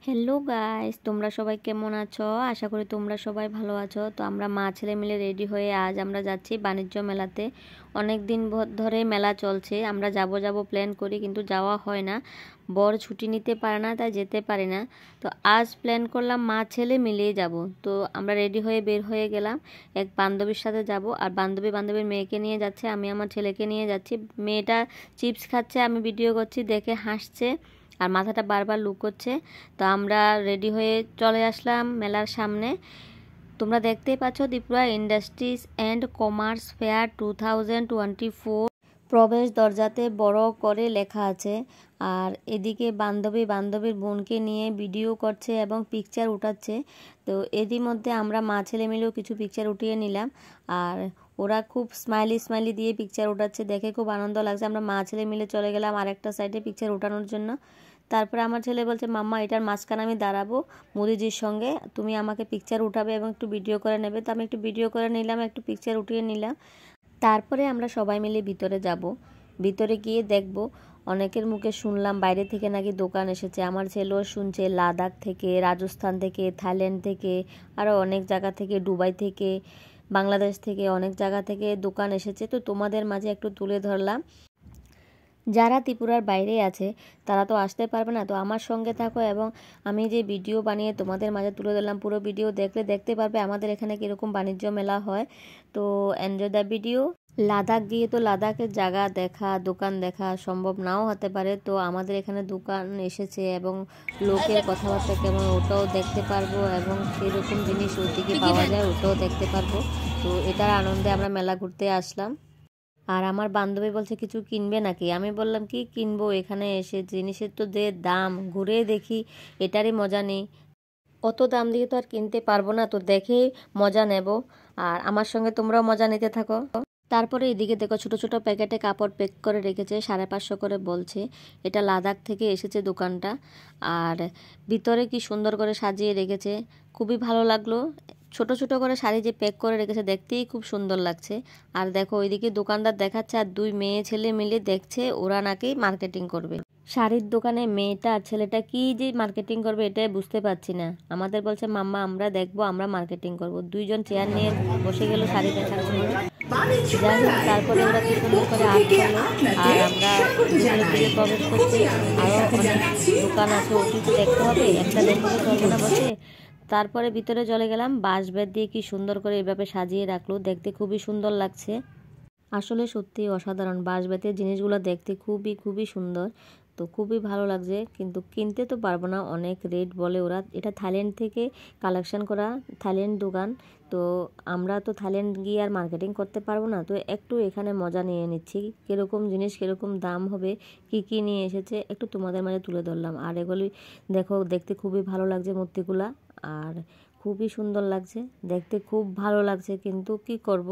Hello guys, তোমরা সবাই কেমন আছো? আশা করি তোমরা সবাই ভালো আছো। তো আমরা মা ছেলে মিলে রেডি হয়ে আজ আমরা যাচ্ছি বাণিজ্য মেলাতে। অনেক দিন ধরে মেলা চলছে, আমরা যাব প্ল্যান করি কিন্তু যাওয়া হয় না। বর ছুটি নিতে পারে না, তাই যেতে পারি না। তো আজ প্ল্যান করলাম মা ছেলে মিলেই যাব। তো আমরা রেডি হয়ে বের হয়ে গেলাম। এক বান্ধবীর সাথে যাব, আর বান্ধবীর মেয়েকে নিয়ে যাচ্ছে, আমি আমার ছেলেকে নিয়ে যাচ্ছি। মেয়েটা চিপস খাচ্ছে, আমি ভিডিও করছি, দেখে হাসছে আর মাথাটা বারবার লুকোচ্ছে। তো আমরা রেডি হয়ে চলে আসলাম মেলার সামনে। তোমরা দেখতেই পাচ্ছ Tripura industries and commerce fair 2024 প্রবেশ দরজাতে বড় করে লেখা আছে। আর এদিকে বান্ধবীর বোনকে নিয়ে ভিডিও করছে এবং পিকচার উঠাচ্ছে। তো এরই মধ্যে আমরা মা ছেলে মিলেও কিছু পিকচার উঠিয়ে নিলাম। আর ওরা খুব স্মাইলি দিয়ে পিকচার উঠাচ্ছে, দেখে খুব আনন্দ লাগছে। আমরা মা ছেলে মিলে চলে গেলাম আরেকটা সাইডে পিকচার উঠানোর জন্য। তারপরে আমার ছেলে বলছে, মাম্মা এটার মাঝখানে আমি দাঁড়াবো মোদিজির সঙ্গে, তুমি আমাকে পিকচার উঠাবে এবং একটু ভিডিও করে নেবে। তো আমি একটু ভিডিও করে নিলাম, একটু পিকচার উঠিয়ে নিলাম। তারপরে আমরা সবাই মিলে ভিতরে যাব। ভিতরে গিয়ে দেখব, অনেকের মুখে শুনলাম বাইরে থেকে নাকি দোকান এসেছে। আমার ছেলেও শুনছে লাদাখ থেকে, রাজস্থান থেকে, থাইল্যান্ড থেকে, আরও অনেক জায়গা থেকে, দুবাই থেকে, বাংলাদেশ থেকে, অনেক জায়গা থেকে দোকান এসেছে। তো তোমাদের মাঝে একটু তুলে ধরলাম। যারা ত্রিপুরার বাইরে আছে তারা তো আসতে পারবে না, তো আমার সঙ্গে থাকো এবং আমি যে ভিডিও বানিয়ে তোমাদের মাঝে তুলে দিলাম, পুরো ভিডিও দেখলে দেখতে পারবে আমাদের এখানে কীরকম বাণিজ্য মেলা হয়। তো এনজয় দ্য ভিডিও। লাদাখ গিয়ে তো লাদাখের জায়গা দেখা, দোকান দেখা সম্ভব নাও হতে পারে। তো আমাদের এখানে দোকান এসেছে এবং লোকের কথাবার্তা কেমন ওটাও দেখতে পারবো, এবং কীরকম জিনিস ওদিকে পাওয়া যায় ওটাও দেখতে পারবো। তো এটার আনন্দে আমরা মেলা ঘুরতে আসলাম। আর আমার বান্ধবী বলছে, কিছু কিনবে নাকি? আমি বললাম, কি কিনবো, এখানে এসে জিনিসের তো যে দাম, ঘুরে দেখি এটারই মজা নেই। অত দাম দিয়ে তো আর কিনতে পারবো না, তো দেখেই মজা নেব। আর আমার সঙ্গে তোমরাও মজা নিতে থাকো। তারপরে এদিকে দেখো, ছোট ছোট প্যাকেটে কাপড় প্যাক করে রেখেছে, 550 করে বলছে। এটা লাদাখ থেকে এসেছে দোকানটা। আর ভিতরে কি সুন্দর করে সাজিয়ে রেখেছে, খুবই ভালো লাগলো। ছোট ছোট করে শাড়ি যে প্যাক করে রেখেছে, দেখতেই খুব সুন্দর লাগছে। আর দেখো ওইদিকে দোকানদার দেখাচ্ছে আর দুই মেয়ে ছেলে মিলে দেখছে, ওরা নাকি মার্কেটিং করবে। শাড়ির দোকানে মেয়েটা আর ছেলেটা কি যে মার্কেটিং করবে এটাই বুঝতে পারছি না। আমাদের বলছে, মাম্মা আমরা দেখবো, আমরা মার্কেটিং করব। দুইজন চেয়ার নিয়ে বসে গেল শাড়ি দেখার জন্য। যাই হোক, তারপরে ওরা কি সুন্দর করে আর্ট করলো। আর আমরা ভিতরের দিকে প্রবেশ করছি। আরও অনেক দোকান আছে, ওটি তো দেখতে হবে, একটা দেখতে তো চলবে না বসে। তারপরে ভিতরে চলে গেলাম। বাঁশ বেত দিয়ে কি সুন্দর করে এভাবে সাজিয়ে রাখলো, দেখতে খুবই সুন্দর লাগছে। আসলে সত্যি অসাধারণ, বাঁশ বেতের জিনিসগুলো দেখতে খুবই সুন্দর। তো খুবই ভালো লাগছে, কিন্তু কিনতে তো পারবো না, অনেক রেট বলে ওরা। এটা থাইল্যান্ড থেকে কালেকশন করা, থাইল্যান্ড দোকান। তো আমরা তো থাইল্যান্ড গিয়ে আর মার্কেটিং করতে পারবো না, তো একটু এখানে মজা নিয়ে নিচ্ছি, কীরকম জিনিস কীরকম দাম হবে, কি নিয়ে এসেছে একটু তোমাদের মাঝে তুলে ধরলাম। আর এগুলি দেখো, দেখতে খুবই ভালো লাগছে মূর্তিগুলা। আর খুবই সুন্দর লাগছে, দেখতে খুব ভালো লাগছে, কিন্তু কি করব,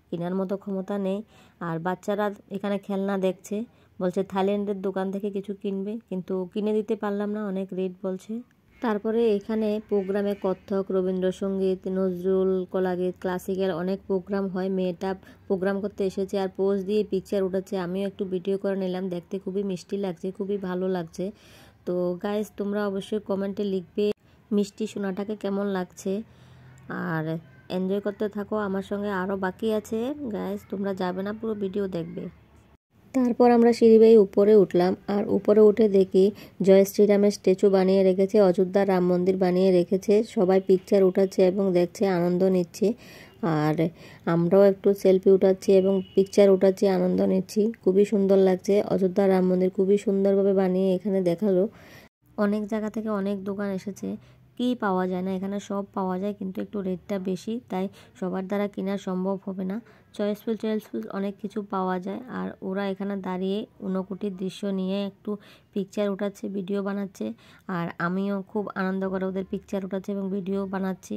কেনার মতো ক্ষমতা নেই। আর বাচ্চারা এখানে খেলনা দেখছে, বলছে থাইল্যান্ডের দোকান থেকে কিছু কিনবে, কিন্তু কিনে দিতে পারলাম না, অনেক রেট বলছে। তারপরে এখানে প্রোগ্রামে কত্থক, রবীন্দ্রসঙ্গীত, নজরুল, কলাগীত, ক্লাসিক্যাল অনেক প্রোগ্রাম হয়। মেয়েটা প্রোগ্রাম করতে এসেছে আর পোজ দিয়ে পিকচার উঠাচ্ছে, আমিও একটু ভিডিও করে নিলাম। দেখতে খুবই মিষ্টি লাগছে, খুবই ভালো লাগছে। তো গাইস, তোমরা অবশ্যই কমেন্টে লিখবে মিষ্টি সোনাটাকে কেমন লাগছে। আর এনজয় করতে থাকো আমার সঙ্গে, আরও বাকি আছে গাইস, তোমরা যাবে না, পুরো ভিডিও দেখবে। তারপর আমরা সিঁড়ি বেয়ে উপরে উঠলাম। আর উপরে উঠে দেখি জয় শ্রীরামের স্ট্যাচু বানিয়ে রেখেছে, অযোধ্যার রাম মন্দির বানিয়ে রেখেছে। সবাই পিকচার উঠাচ্ছে এবং দেখছে, আনন্দ নিচ্ছে। আর আমরাও একটু সেলফি উঠাচ্ছি এবং পিকচার উঠাচ্ছি, আনন্দ নিচ্ছি। খুবই সুন্দর লাগছে, অযোধ্যার রাম মন্দির খুবই সুন্দরভাবে বানিয়ে এখানে দেখালো। অনেক জায়গা থেকে অনেক দোকান এসেছে, কি পাওয়া যায় না, এখানে সব পাওয়া যায়, কিন্তু একটু রেটটা বেশি, তাই সবার দ্বারা কেনা সম্ভব হবে না। চয়েসফুল অনেক কিছু পাওয়া যায়। আর ওরা এখানে দাঁড়িয়ে ঊনকোটির দৃশ্য নিয়ে একটু পিকচার উঠাচ্ছে, ভিডিও বানাচ্ছে। আর আমিও খুব আনন্দ করে ওদের পিকচার উঠাচ্ছি এবং ভিডিও বানাচ্ছি।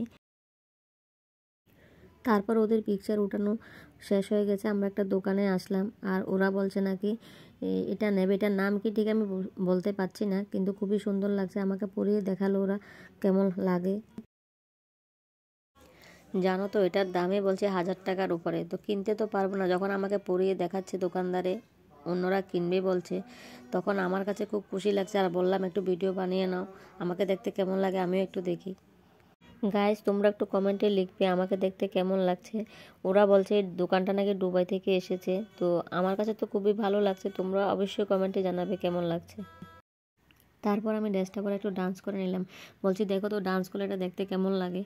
তারপর ওদের পিকচার উঠানো শেষ হয়ে গেছে, আমরা একটা দোকানে আসলাম। আর ওরা বলছে নাকি এটা নেবে, এটার নাম কি ঠিক আমি বলতে পারছি না, কিন্তু খুবই সুন্দর লাগছে। আমাকে পরিয়ে দেখালো ওরা কেমন লাগে। জানো তো এটার দামে বলছে 1000 টাকার উপরে, তো কিনতে তো পারবো না, যখন আমাকে পরিয়ে দেখাচ্ছে দোকানদারে। অন্যরা কিনবে বলছে। তখন আমার কাছে খুব খুশি লাগছে আর বললাম একটু ভিডিও বানিয়ে নাও, আমাকে দেখতে কেমন লাগে আমিও একটু দেখি। গাইস তোমরা একটু কমেন্টে লিখবে আমাকে দেখতে কেমন লাগছে। ওরা বলছে দোকানটা নাকি দুবাই থেকে এসেছে, তো আমার কাছে তো খুবই ভালো লাগছে। তোমরা অবশ্যই কমেন্টে জানাবে কেমন লাগছে। তারপর আমি ড্রেসটা পরে একটু ডান্স করে নিলাম, বলছি দেখো তো ডান্স করলে এটা দেখতে কেমন লাগে।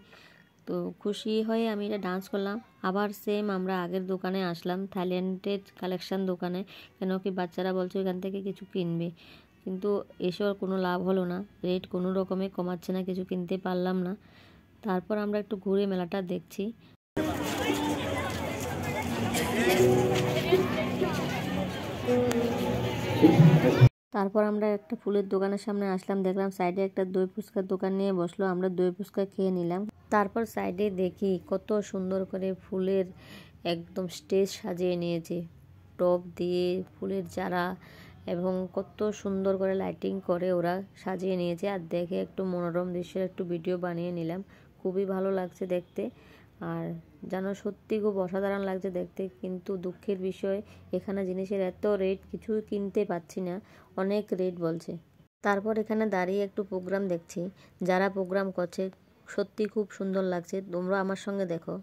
তো খুশি হয়ে আমি এটা ডান্স করলাম। আবার সেম আমরা আগের দোকানে আসলাম, থাইল্যান্ডের কালেকশন দোকানে, কেন কি বাচ্চারা বলছে এখান থেকে কিছু কিনবে, কিন্তু এসব কোনো লাভ হলো না, রেট কোনো রকমে কমাচ্ছে না, কিছু কিনতে পারলাম না। তারপর আমরা একটু ঘুরে মেলাটা দেখছি। তারপর আমরা একটা ফুলের দোকানের সামনে আসলাম, দেখলাম সাইডে একটা দই ফুচকার দোকান নিয়ে বসলো, আমরা দই ফুচকা খেয়ে নিলাম। তারপর সাইডে দেখি কত সুন্দর করে ফুলের একদম স্টেজ সাজিয়ে নিয়েছে, টব দিয়ে ফুলের চারা এবং কত সুন্দর করে লাইটিং করে ওরা সাজিয়ে নিয়েছে। আর দেখে একটু মনোরম দৃশ্যের একটু ভিডিও বানিয়ে নিলাম, খুবই ভালো লাগছে দেখতে। আর যেন সত্যি খুব অসাধারণ লাগছে দেখতে, কিন্তু দুঃখের বিষয় এখানে জিনিসের এত রেট, কিছু কিনতে পাচ্ছি না, অনেক রেট বলছে। তারপর এখানে দাঁড়িয়ে একটু প্রোগ্রাম দেখছি, যারা প্রোগ্রাম করছে সত্যি খুব সুন্দর লাগছে, তোমরা আমার সঙ্গে দেখো।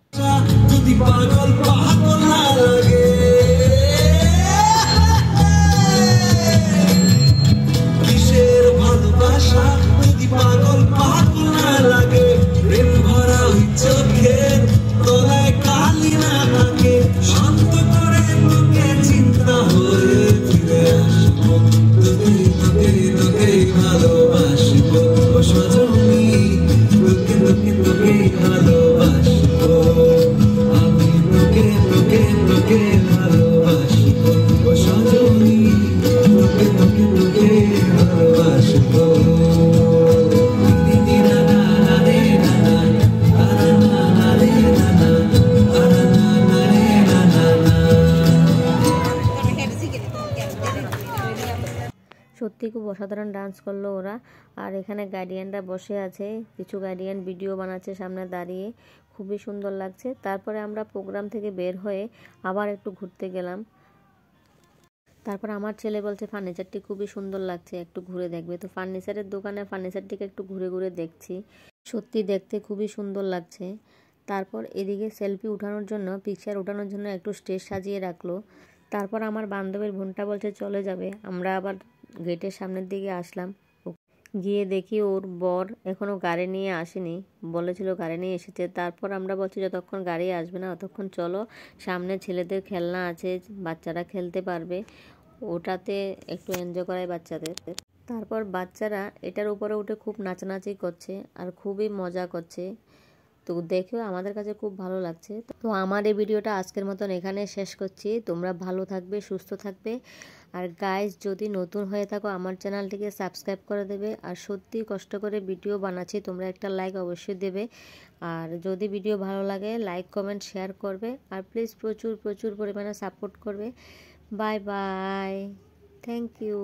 সত্যি খুব অসাধারণ ডান্স করলো ওরা। আর এখানে গার্ডিয়ানরা বসে আছে, কিছু গার্ডিয়ান ভিডিও বানাচ্ছে সামনে দাঁড়িয়ে, খুবই সুন্দর লাগছে। তারপরে আমরা প্রোগ্রাম থেকে বের হয়ে আবার একটু ঘুরতে গেলাম। তারপর আমার ছেলে বলছে ফার্নিচারটি খুবই সুন্দর লাগছে, একটু ঘুরে দেখবে। তো ফার্নিচারের দোকানে ফার্নিচারটিকে একটু ঘুরে ঘুরে দেখছি, সত্যি দেখতে খুবই সুন্দর লাগছে। তারপর এদিকে সেলফি উঠানোর জন্য, পিকচার ওঠানোর জন্য একটু স্টেজ সাজিয়ে রাখলো। তারপর আমার বান্ধবীর বোনটা বলছে চলে যাবে, আমরা আবার গেটের সামনের দিকে আসলাম, গিয়ে দেখি ওর বর এখনও গাড়ি নিয়ে আসেনি, বলেছিল গাড়ি নিয়ে এসেছে। তারপর আমরা বলছি যতক্ষণ গাড়ি আসবে না ততক্ষণ চলো, সামনে ছেলেদের খেলনা আছে, বাচ্চারা খেলতে পারবে, ওটাতে একটু এনজয় করায় বাচ্চাদের। তারপর বাচ্চারা এটার উপরে উঠে খুব নাচানাচি করছে আর খুবই মজা করছে, তো দেখেও আমাদের কাছে খুব ভালো লাগছে। তো আমার এই ভিডিওটা আজকের মতন এখানে শেষ করছি, তোমরা ভালো থাকবে, সুস্থ থাকবে। আর গাইস যদি নতুন হয়ে থাকো আমার চ্যানেলটিকে সাবস্ক্রাইব করে দেবে। আর সত্যি কষ্ট করে ভিডিও বানাচ্ছি, তোমরা একটা লাইক অবশ্যই দেবে। আর যদি ভিডিও ভালো লাগে লাইক কমেন্ট শেয়ার করবে, আর প্লিজ প্রচুর প্রচুর পরিমাণে সাপোর্ট করবে। Bye bye, thank you.